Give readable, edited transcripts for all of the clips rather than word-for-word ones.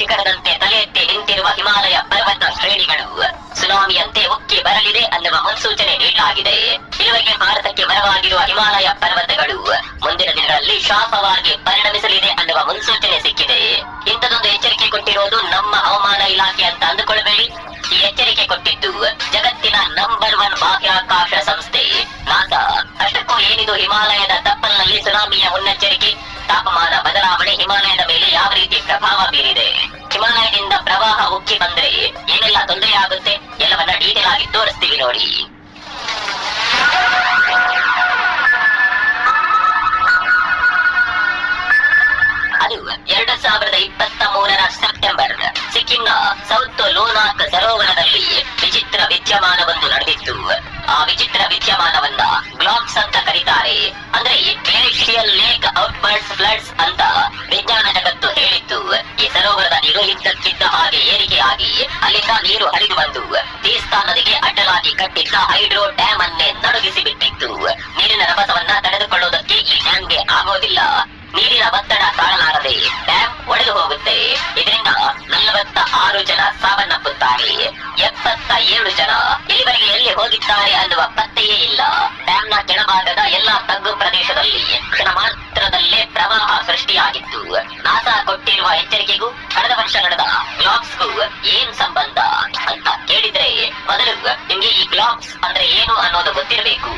ಶಿಖರದಂತೆ ತಲೆ ಎತ್ತಿ ನಿಂತಿರುವ ಹಿಮಾಲಯ ಪರ್ವತ ಶ್ರೇಣಿಗಳು ಸುನಾಮಿಯಂತೆ ಉಕ್ಕಿ ಬರಲಿದೆ ಅನ್ನುವ ಮುನ್ಸೂಚನೆ ನೀಡಲಾಗಿದೆ. ಇಳುವರಿಗೆ ಭಾರತಕ್ಕೆ ಬರವಾಗಿರುವ ಹಿಮಾಲಯ ಪರ್ವತಗಳು ಮುಂದಿನ ದಿನಗಳಲ್ಲಿ ಶಾಪವಾಗಿ ಪರಿಣಮಿಸಲಿದೆ ಅನ್ನುವ ಮುನ್ಸೂಚನೆ ಸಿಕ್ಕಿದೆ. ಇಂಥದೊಂದು ಎಚ್ಚರಿಕೆ ಕೊಟ್ಟಿರೋದು ನಮ್ಮ ಹವಾಮಾನ ಇಲಾಖೆ ಅಂತ ಅಂದುಕೊಳ್ಳಬೇಡಿ. ಈ ಎಚ್ಚರಿಕೆ ಕೊಟ್ಟಿದ್ದು ಜಗತ್ತಿನ ನಂಬರ್ 1 ಬಾಹ್ಯಾಕಾಶ ಸಂಸ್ಥೆ ನಾಸಾ. ಅಷ್ಟಕ್ಕೂ ಏನಿದು ಹಿಮಾಲಯದ ತಪ್ಪಲಿನಲ್ಲಿ ಸುನಾಮಿಯ ಮುನ್ನೆಚ್ಚರಿಕೆ? ತಾಪಮಾನ ಬದಲಾವಣೆ ಹಿಮಾಲಯದ ಮೇಲೆ ಯಾವ ರೀತಿ ಪ್ರಭಾವ ಬೀರಿದೆ, ಹಿಮಾಲಯದಿಂದ ಪ್ರವಾಹ ಉಕ್ಕಿ ಬಂದ್ರೆ ಏನೆಲ್ಲ ತೊಂದರೆ ಆಗುತ್ತೆ ಎಲ್ಲವನ್ನ ಡೀಟೇಲ್ ಆಗಿ ತೋರಿಸ್ತೀವಿ ನೋಡಿ. ಅದು 2023 ಸೆಪ್ಟೆಂಬರ್ ಸಿಕ್ಕಿಂನ ಸೌತ್ ಲೋನಾಕ್ ಸರೋವರದಲ್ಲಿ ವಿಚಿತ್ರ ವಿದ್ಯಮಾನವೊಂದು ನಡೆದಿತ್ತು. ಆ ವಿಚಿತ್ರ ವಿದ್ಯಮಾನವನ್ನ ಗ್ಲಾಕ್ಸ್ ಅಂತ ಕರೀತಾರೆ. ಅಂದ್ರೆ ಗ್ಲೇಷಿಯಲ್ ಲೇಕ್ ಔಟ್ಬರ್ಡ್ಸ್ ಫ್ಲಡ್ಸ್ ಅಂತ ವಿಜ್ಞಾನ ಜಗತ್ತು ಹೇಳಿತ್ತು. ಈ ಸರೋವರದ ನೀರು ಇದ್ದಕ್ಕಿದ್ದ ಹಾಗೆ ಏರಿಕೆಯಾಗಿ ಅಲ್ಲಿಂದ ನೀರು ಹರಿದು ಬಂದು ತೀಸ್ತಾ ನದಿಗೆ ಅಡ್ಡಲಾಗಿ ಕಟ್ಟಿದ್ದ ಹೈಡ್ರೋ ಡ್ಯಾಮ್ ಅನ್ನೇ ನಡುಗಿಸಿ ಬಿಟ್ಟಿತ್ತು. ನೀರಿನ ರಭಸವನ್ನ ತಡೆದುಕೊಳ್ಳುವುದಕ್ಕೆ ಈ ಡ್ಯಾಮ್ಗೆ ಆಗೋದಿಲ್ಲ. ನೀರಿನ ಒತ್ತಡ ತಾಳಲಾರದೆ ಡ್ಯಾಮ್ ಒಡೆದು ಹೋಗುತ್ತೆ. ಇದರಿಂದ 46 ಜನ ಸಾವನ್ನಪ್ಪುತ್ತಾರೆ. 77 ಜನ ಇಲ್ಲಿವರೆಗೆ ಎಲ್ಲಿ ಹೋಗಿದ್ದಾರೆ ಅನ್ನುವ ಪತ್ತೆಯೇ ಇಲ್ಲ. ಡ್ಯಾಮ್ ನ ಕೆಳಭಾಗದ ಎಲ್ಲಾ ತಗ್ಗು ಪ್ರದೇಶದಲ್ಲಿ ಕ್ಷಣ ಮಾತ್ರದಲ್ಲೇ ಪ್ರವಾಹ ಸೃಷ್ಟಿಯಾಗಿತ್ತು. ನಾಸಾ ಕೊಟ್ಟಿರುವ ಎಚ್ಚರಿಕೆಗೂ ಕಳೆದ ವರ್ಷ ನಡೆದ ಗ್ಲಾಕ್ಸ್ಗೂ ಏನ್ ಸಂಬಂಧ ಅಂತ ಕೇಳಿದ್ರೆ ಮೊದಲು ನಿಮ್ಗೆ ಈ ಗ್ಲಾಕ್ಸ್ ಅಂದ್ರೆ ಏನು ಅನ್ನೋದು ಗೊತ್ತಿರಬೇಕು.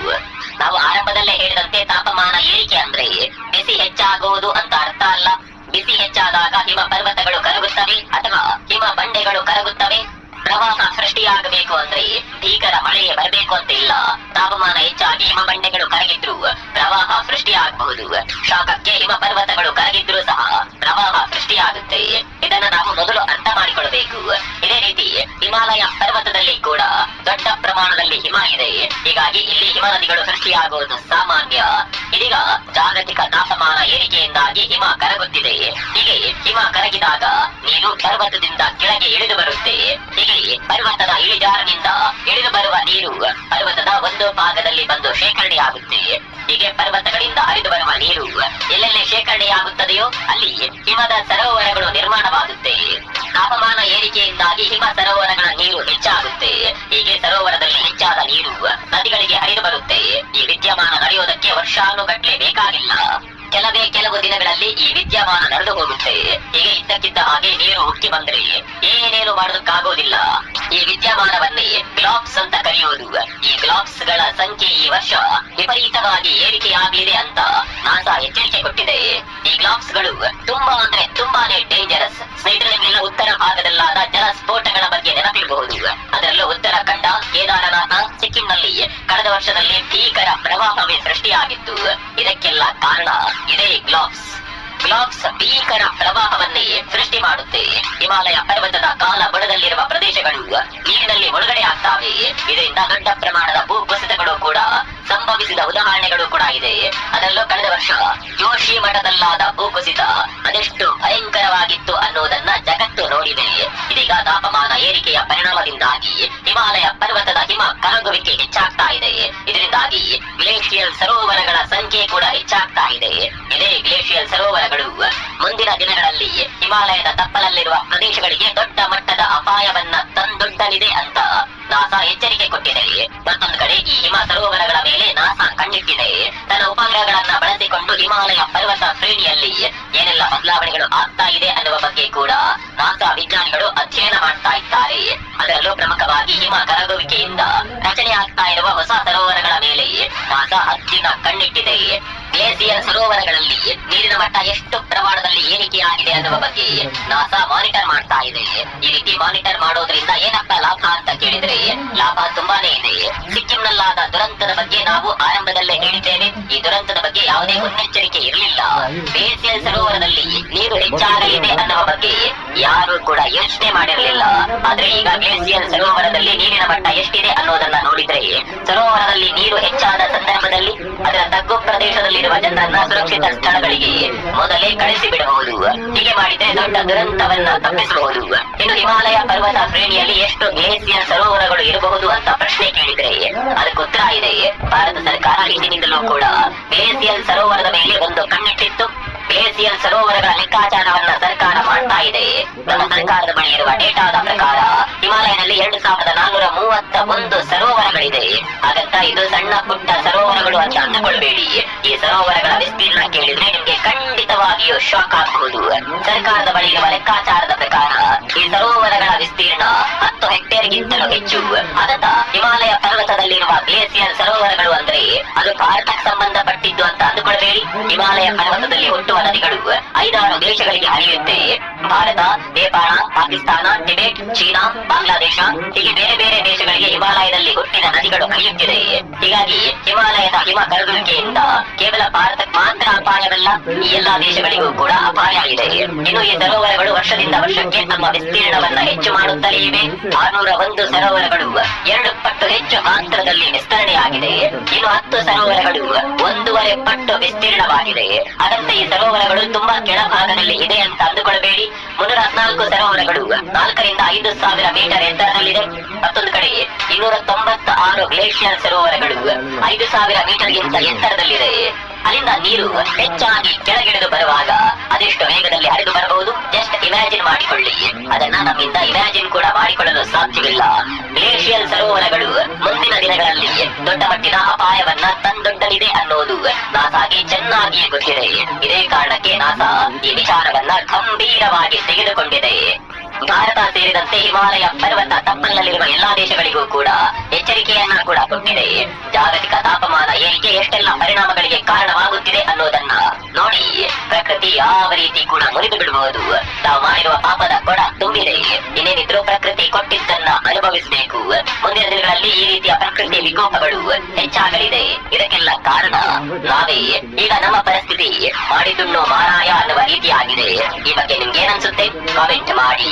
ನಾವು ಆರಂಭದಲ್ಲೇ ಹೇಳಿದಂತೆ ತಾಪಮಾನ ಏರಿಕೆ ಅಂದ್ರೆ ಬಿಸಿ ಹೆಚ್ಚಾಗುವುದು ಅಂತ ಅರ್ಥ ಅಲ್ಲ. ಬಿಸಿ ಹೆಚ್ಚಾದಾಗ ಹಿಮ ಪರ್ವತಗಳು ಕರಗುತ್ತವೆ ಅಥವಾ ಹಿಮ ಬಂಡೆಗಳು ಕರಗುತ್ತವೆ. ಪ್ರವಾಹ ಸೃಷ್ಟಿಯಾಗಬೇಕು ಅಂದ್ರೆ ಭೀಕರ ಮಳೆಯೇ ಬರಬೇಕು ಅಂತ ಇಲ್ಲ. ತಾಪಮಾನ ಹೆಚ್ಚಾಗಿ ಹಿಮ ಬಂಡೆಗಳು ಕರಗಿದ್ರು ಪ್ರವಾಹ ಸೃಷ್ಟಿಯಾಗಬಹುದು. ಶಾಖಕ್ಕೆ ಹಿಮ ಪರ್ವತಗಳು ಕರಗಿದ್ರು ಸಹ ಪ್ರವಾಹ ಸೃಷ್ಟಿಯಾಗುತ್ತೆ. ಇದನ್ನ ನಾವು ಮೊದಲು ಅರ್ಥ ಮಾಡಿಕೊಳ್ಳಬೇಕು. ಇದೇ ರೀತಿ ಹಿಮಾಲಯ ಪರ್ವತದಲ್ಲಿ ಕೂಡ ದೊಡ್ಡ ಪ್ರಮಾಣದಲ್ಲಿ ಹಿಮ ಇದೆ. ಹೀಗಾಗಿ ಇಲ್ಲಿ ಹಿಮ ನದಿಗಳು ಸೃಷ್ಟಿಯಾಗುವುದು ಸಾಮಾನ್ಯ. ಇದೀಗ ಜಾಗತಿಕ ತಾಪಮಾನ ಏರಿಕೆಯಿಂದಾಗಿ ಹಿಮ ಕರಗುತ್ತಿದೆ. ಹೀಗೆ ಹಿಮ ಕರಗಿದಾಗ ನೀರು ಪರ್ವತದಿಂದ ಕೆಳಗೆ ಇಳಿದು ಬರುತ್ತೆ. ಹೀಗೆ ಪರ್ವತದ ಇಳಿಜಾರಿನಿಂದ ಇಳಿದು ಬರುವ ನೀರು ಪರ್ವತದ ಒಂದು ಭಾಗದಲ್ಲಿ ಬಂದು ಶೇಖರಣೆಯಾಗುತ್ತೆ. ಹೀಗೆ ಪರ್ವತಗಳಿಂದ ಹರಿದು ಬರುವ ನೀರು ಎಲ್ಲೆಲ್ಲಿ ಶೇಖರಣೆಯಾಗುತ್ತದೆಯೋ ಅಲ್ಲಿ ಹಿಮದ ಸರೋವರಗಳು ನಿರ್ಮಾಣವಾಗುತ್ತೆ. ತಾಪಮಾನ ಏರಿಕೆಯಿಂದಾಗಿ ಹಿಮ ಸರೋವರಗಳ ನೀರು ಹೆಚ್ಚಾಗುತ್ತೆ. ಹೀಗೆ ಸರೋವರದಲ್ಲಿ ಹೆಚ್ಚಾದ ನೀರು ನದಿಗಳಿಗೆ ಹರಿದು ಬರುತ್ತೆ. ಈ ವಿದ್ಯಮಾನ ನಡೆಯೋದಕ್ಕೆ ವರ್ಷಾನುಗಟ್ಲೆ ಬೇಕಾಗಿಲ್ಲ. ಕೆಲವು ದಿನಗಳಲ್ಲಿ ಈ ವಿದ್ಯಮಾನ ನಡೆದು ಹೋಗುತ್ತೆ. ಹೀಗೆ ಇದ್ದಕ್ಕಿದ್ದ ಹಾಗೆ ನೀರು ಉಕ್ಕಿ ಬಂದ್ರೆ ಏನೇನು ಮಾಡೋದಕ್ಕಾಗೋದಿಲ್ಲ. ಈ ವಿದ್ಯಮಾನವನ್ನೇ ಗ್ಲಾಕ್ಸ್ ಅಂತ ಕರೆಯುವುದು. ಈ ಗ್ಲಾಕ್ಸ್ ಗಳ ಸಂಖ್ಯೆ ಈ ವರ್ಷ ವಿಪರೀತವಾಗಿ ಏರಿಕೆಯಾಗಲಿದೆ ಅಂತ ನಾಸಾ ಎಚ್ಚರಿಕೆ ಕೊಟ್ಟಿದೆ. ಈ ಗ್ಲಾಕ್ಸ್ ಗಳು ತುಂಬಾ ಅಂದ್ರೆ ತುಂಬಾನೇ ಡೇಂಜರಸ್. ಸ್ನೇಹಿತರಿಗೆಲ್ಲ ಉತ್ತರ ಭಾಗದಲ್ಲಾದ ಜಲ ಸ್ಫೋಟಗಳ ಬಗ್ಗೆ ನೆನಪಿರಬಹುದು. ಅದರಲ್ಲೂ ಉತ್ತರಾಖಂಡ, ಕೇದಾರನಾಥ, ಸಿಕ್ಕಿಂನಲ್ಲಿ ಕಳೆದ ವರ್ಷದಲ್ಲಿ ಭೀಕರ ಪ್ರವಾಹವೇ ಸೃಷ್ಟಿಯಾಗಿತ್ತು. ಇದಕ್ಕೆಲ್ಲ ಕಾರಣ ಇದೇ ಗ್ಲಾಕ್ಸ್. ಗ್ಲಾಕ್ಸ್ ಭೀಕರ ಪ್ರವಾಹವನ್ನೇ ಸೃಷ್ಟಿ ಮಾಡುತ್ತೆ. ಹಿಮಾಲಯ ಪರ್ವತದ ಕಾಲ ಬುಡದಲ್ಲಿರುವ ಪ್ರದೇಶಗಳು ನೀರಿನಲ್ಲಿ ಮುಳುಗಡೆ ಆಗ್ತಾವೆ. ಇದರಿಂದ ದೊಡ್ಡ ಪ್ರಮಾಣದ ಭೂಕುಸಿತಗಳು ಕೂಡ ಸಂಭವಿಸಿದ ಉದಾಹರಣೆಗಳು ಕೂಡ ಇದೆ. ಅದರಲ್ಲೂ ಕಳೆದ ವರ್ಷ ಜೋಶಿ ಮಠದಲ್ಲಾದ ಭೂಕುಸಿತ ಅದೆಷ್ಟು ಭಯಂಕರವಾಗಿತ್ತು ಅನ್ನೋದನ್ನ ಜಗತ್ತು ನೋಡಿದೆ. ಇದೀಗ ತಾಪಮಾನ ಏರಿಕೆಯ ಪರಿಣಾಮದಿಂದಾಗಿ ಹಿಮಾಲಯ ಪರ್ವತದ ಹಿಮ ಕರಗುವಿಕೆ ಹೆಚ್ಚಾಗ್ತಾ ಇದೆ. ಇದರಿಂದಾಗಿ ಗ್ಲೇಷಿಯಲ್ ಸರೋವರಗಳ ಸಂಖ್ಯೆ ಕೂಡ ಹೆಚ್ಚಾಗ್ತಾ ಇದೆ. ಇದೇ ಗ್ಲೇಷಿಯಲ್ ಸರೋವರಗಳು ಮುಂದಿನ ದಿನಗಳಲ್ಲಿ ಹಿಮಾಲಯದ ತಪ್ಪಲಲ್ಲಿರುವ ಪ್ರದೇಶಗಳಿಗೆ ದೊಡ್ಡ ಮಟ್ಟದ ಅಪಾಯವನ್ನ ತಂದೊಡ್ಡಲಿದೆ ಅಂತ ನಾಸಾ ಎಚ್ಚರಿಕೆ ಕೊಟ್ಟಿದೆ. ಮತ್ತೊಂದು ಕಡೆ ಈ ಹಿಮ ಸರೋವರಗಳ ಮೇಲೆ ನಾಸಾ ಕಣ್ಣಿಟ್ಟಿದೆ. ತನ್ನ ಉಪಗ್ರಹಗಳನ್ನ ಬಳಸಿಕೊಂಡು ಹಿಮಾಲಯ ಪರ್ವತ ಶ್ರೇಣಿಯಲ್ಲಿ ಏನೆಲ್ಲ ಬದಲಾವಣೆಗಳು ಆಗ್ತಾ ಇದೆ ಅನ್ನುವ ಬಗ್ಗೆ ಕೂಡ ನಾಸಾ ವಿಜ್ಞಾನಿಗಳು ಅಧ್ಯಯನ ಮಾಡ್ತಾ ಇದ್ದಾರೆ. ಅದರಲ್ಲೂ ಪ್ರಮುಖವಾಗಿ ಹಿಮ ಕರಗುವಿಕೆಯಿಂದ ರಚನೆ ಆಗ್ತಾ ಇರುವ ಹೊಸ ಸರೋವರಗಳ ಮೇಲೆ ನಾಸಾ ಹತ್ತಿನ ಕಣ್ಣಿಟ್ಟಿದೆ. ಗ್ಲೇಸಿಯರ್ ಸರೋವರಗಳಲ್ಲಿ ನೀರಿನ ಮಟ್ಟ ಎಷ್ಟು ಪ್ರಮಾಣದಲ್ಲಿ ಏರಿಕೆಯಾಗಿದೆ ಅನ್ನುವ ಬಗ್ಗೆ ನಾಸಾ ಮಾನಿಟರ್ ಮಾಡ್ತಾ ಇದೆ. ಈ ರೀತಿ ಮಾನಿಟರ್ ಮಾಡೋದ್ರಿಂದ ಏನಪ್ಪ ಲಾಭ ಅಂತ ಕೇಳಿದ್ರೆ ಲಾಭ ತುಂಬಾನೇ ಇದೆ. ಸಿಕ್ಕಿಂನಲ್ಲಾದ ದುರಂತದ ಬಗ್ಗೆ ನಾವು ಆರಂಭದಲ್ಲೇ ಹೇಳಿದ್ದೇವೆ. ಈ ದುರಂತದ ಬಗ್ಗೆ ಯಾವುದೇ ಮುನ್ನೆಚ್ಚರಿಕೆ ಇರಲಿಲ್ಲ. ಗ್ಲೇಸಿಯರ್ ಸರೋವರದಲ್ಲಿ ನೀರು ಹೆಚ್ಚಾಗಲಿದೆ ಅನ್ನುವ ಬಗ್ಗೆ ಯಾರು ಕೂಡ ಯೋಚನೆ ಮಾಡಿರಲಿಲ್ಲ. ಆದ್ರೆ ಈಗ ಗ್ಲೇಸಿಯರ್ ಸರೋವರದಲ್ಲಿ ನೀರಿನ ಮಟ್ಟ ಎಷ್ಟಿದೆ ಅನ್ನೋದನ್ನ ನೋಡಿದ್ರೆ ಸರೋವರದಲ್ಲಿ ನೀರು ಹೆಚ್ಚಾದ ಸಂದರ್ಭದಲ್ಲಿ ಅದರ ತಗ್ಗು ಪ್ರದೇಶದಲ್ಲಿ ಜನರನ್ನ ಸುರಕ್ಷಿತ ಸ್ಥಳಗಳಿಗೆ ಮೊದಲೇ ಕಳಿಸಿ ಬಿಡಬಹುದು. ಹೀಗೆ ಮಾಡಿದ್ರೆ ದೊಡ್ಡ ದುರಂತವನ್ನ ತಪ್ಪಿಸಬಹುದು. ಇನ್ನು ಹಿಮಾಲಯ ಪರ್ವತ ಶ್ರೇಣಿಯಲ್ಲಿ ಎಷ್ಟು ಗ್ಲೇಸಿಯರ್ ಸರೋವರಗಳು ಇರಬಹುದು ಅಂತ ಪ್ರಶ್ನೆ ಕೇಳಿದ್ರೆ ಅದಕ್ಕೆ ಉತ್ತರ ಇದೆ. ಭಾರತ ಸರ್ಕಾರ ಹಿಂದಿನಿಂದಲೂ ಕೂಡ ಗ್ಲೇಸಿಯರ್ ಸರೋವರದ ಮೇಲೆ ಒಂದು ಕಣ್ಣಿಟ್ಟಿತ್ತು. ಗ್ಲೇಸಿಯರ್ ಸರೋವರಗಳ ಲೆಕ್ಕಾಚಾರವನ್ನ ಸರ್ಕಾರ ಮಾಡ್ತಾ ಇದೆ. ನಮ್ಮ ಸರ್ಕಾರದ ಬಳಿ ಇರುವ ಡೇಟಾದ ಪ್ರಕಾರ ಹಿಮಾಲಯದಲ್ಲಿ 2431 ಸರೋವರಗಳಿದೆ. ಹಾಗಂತ ಇದು ಸಣ್ಣ ಪುಟ್ಟ ಸರೋವರಗಳು ಅಂತ ಅಂದುಕೊಳ್ಬೇಡಿ. ಈ ಸರೋವರಗಳ ವಿಸ್ತೀರ್ಣ ಕೇಳಿದ್ರೆ ನಿಮ್ಗೆ ಖಂಡಿತವಾಗಿಯೂ ಶಾಕ್ ಆಗಬಹುದು. ಸರ್ಕಾರದ ಬಳಿ ಇರುವ ಲೆಕ್ಕಾಚಾರದ ಪ್ರಕಾರ ಈ ಸರೋವರಗಳ ವಿಸ್ತೀರ್ಣ 10 ಹೆಕ್ಟೇರ್ಗಿಂತಲೂ ಹೆಚ್ಚು. ಹಾಗಂತ ಹಿಮಾಲಯ ಪರ್ವತದಲ್ಲಿರುವ ಗ್ಲೇಸಿಯರ್ ಸರೋವರಗಳು ಅಂದ್ರೆ ಅದು ಭಾರತಕ್ಕೆ ಸಂಬಂಧಪಟ್ಟಿದ್ದು ಅಂತ ಅಂದುಕೊಳ್ಬೇಡಿ. ಹಿಮಾಲಯ ಪರ್ವತದಲ್ಲಿ ಹುಟ್ಟುವ ನದಿಗಳು 5-6 ದೇಶಗಳಿಗೆ ಹರಿಯುತ್ತೆ. ಭಾರತ, ನೇಪಾಳ, ಪಾಕಿಸ್ತಾನ, ಟಿಬೆಟ್, ಚೀನಾ, ಬಾಂಗ್ಲಾದೇಶ ಹೀಗೆ ಬೇರೆ ಬೇರೆ ದೇಶಗಳಿಗೆ ಹಿಮಾಲಯದಲ್ಲಿ ಹುಟ್ಟಿದ ನದಿಗಳು ಹರಿಯುತ್ತಿದೆ. ಹೀಗಾಗಿ ಹಿಮಾಲಯದ ಹಿಮ ಕರಗುವಿಕೆಯಿಂದ ಕೇವಲ ಭಾರತಕ್ಕೆ ಮಾತ್ರ ಅಪಾಯವಲ್ಲ, ಈ ಎಲ್ಲಾ ದೇಶಗಳಿಗೂ ಕೂಡ ಅಪಾಯ ಇದೆ. ಇನ್ನು ಈ ಸರೋವರಗಳು ವರ್ಷದಿಂದ ವರ್ಷಕ್ಕೆ ತಮ್ಮ ವಿಸ್ತೀರ್ಣವನ್ನ ಹೆಚ್ಚು ಮಾಡುತ್ತಲೇ ಇವೆ. 601 ಸರೋವರಗಳು 2 ಪಟ್ಟು ಹೆಚ್ಚು ಗಾತ್ರದಲ್ಲಿ ವಿಸ್ತರಣೆಯಾಗಿದೆ. ಇನ್ನು 10 ಸರೋವರಗಳು 1.5 ಪಟ್ಟು ವಿಸ್ತೀರ್ಣವಾಗಿದೆ. ಅದಂತೆ ಈ ಸರೋವರಗಳು ತುಂಬಾ ಕೆಳಭಾಗದಲ್ಲಿ ಇದೆ ಅಂತ ಅಂದುಕೊಳ್ಬೇಡಿ. 314 ಸರೋವರಗಳು 4 ರಿಂದ 5,000 ಮೀಟರ್ ಎತ್ತರದಲ್ಲಿದೆ. ಮತ್ತೊಂದು ಕಡೆ 296 ಗ್ಲೇಷಿಯರ್ ಸರೋವರಗಳು 5,000 ಮೀಟರ್ಗಿಂತ ಎತ್ತರದಲ್ಲಿದೆ. ಅಲ್ಲಿಂದ ನೀರು ಹೆಚ್ಚಾಗಿ ಕೆಳಗಿಳಿದು ಬರುವಾಗ ಅದೆಷ್ಟು ವೇಗದಲ್ಲಿ ಹರಿದು ಬರಬಹುದು ಜಸ್ಟ್ ಇಮ್ಯಾಜಿನ್ ಮಾಡಿಕೊಳ್ಳಿ. ಅದನ್ನ ನಮ್ಮಿಂದ ಇಮ್ಯಾಜಿನ್ ಕೂಡ ಮಾಡಿಕೊಳ್ಳಲು ಸಾಧ್ಯವಿಲ್ಲ. ಗ್ಲೇಷಿಯರ್ ಸರೋವರಗಳು ಮುಂದಿನ ದಿನಗಳಲ್ಲಿ ದೊಡ್ಡ ಮಟ್ಟಿನ ಅಪಾಯವನ್ನ ತಂದೊಡ್ಡಲಿದೆ ಅನ್ನೋದು ನಾಸಾಗೆ ಚೆನ್ನಾಗಿಯೇ ಗೊತ್ತಿದೆ. ಇದೇ ಕಾರಣಕ್ಕೆ ನಾಸಾ ಈ ವಿಚಾರವನ್ನ ಗಂಭೀರವಾಗಿ ತೆಗೆದುಕೊಂಡಿದೆ. ಭಾರತ ಸೇರಿದಂತೆ ಹಿಮಾಲಯ ಪರ್ವತ ತಪ್ಪಲಿನಲ್ಲಿರುವ ಎಲ್ಲಾ ದೇಶಗಳಿಗೂ ಕೂಡ ಎಚ್ಚರಿಕೆಯನ್ನ ಕೂಡ ಕೊಟ್ಟಿದೆ. ಜಾಗತಿಕ ತಾಪಮಾನ ಏರಿಕೆ ಎಷ್ಟೆಲ್ಲ ಪರಿಣಾಮಗಳಿಗೆ ಕಾರಣವಾಗುತ್ತಿದೆ ಅನ್ನೋದನ್ನ ನೋಡಿ. ಪ್ರಕೃತಿ ಯಾವ ರೀತಿ ಕೂಡ ಮುರಿದು ಬಿಡಬಹುದು. ನಾವು ಮಾಡಿರುವ ಪಾಪದ ಕೊಡ ತುಂಬಿದೆ. ಇನ್ನೇನಿದ್ರು ಪ್ರಕೃತಿ ಕೊಟ್ಟಿದ್ದನ್ನ ಅನುಭವಿಸಬೇಕು. ಮುಂದಿನ ದಿನಗಳಲ್ಲಿ ಈ ರೀತಿಯ ಪ್ರಕೃತಿ ವಿಕೋಪಗಳು ಹೆಚ್ಚಾಗಲಿದೆ. ಇದಕ್ಕೆಲ್ಲ ಕಾರಣ ನಾವೇ. ಈಗ ನಮ್ಮ ಪರಿಸ್ಥಿತಿ ಮಾಡಿದುಣ್ಣು ಮಾರಾಯ ಅನ್ನುವ ರೀತಿಯಾಗಿದೆ. ಈ ಬಗ್ಗೆ ನಿಮ್ಗೆ ಏನನ್ಸುತ್ತೆ ಕಾಮೆಂಟ್ ಮಾಡಿ.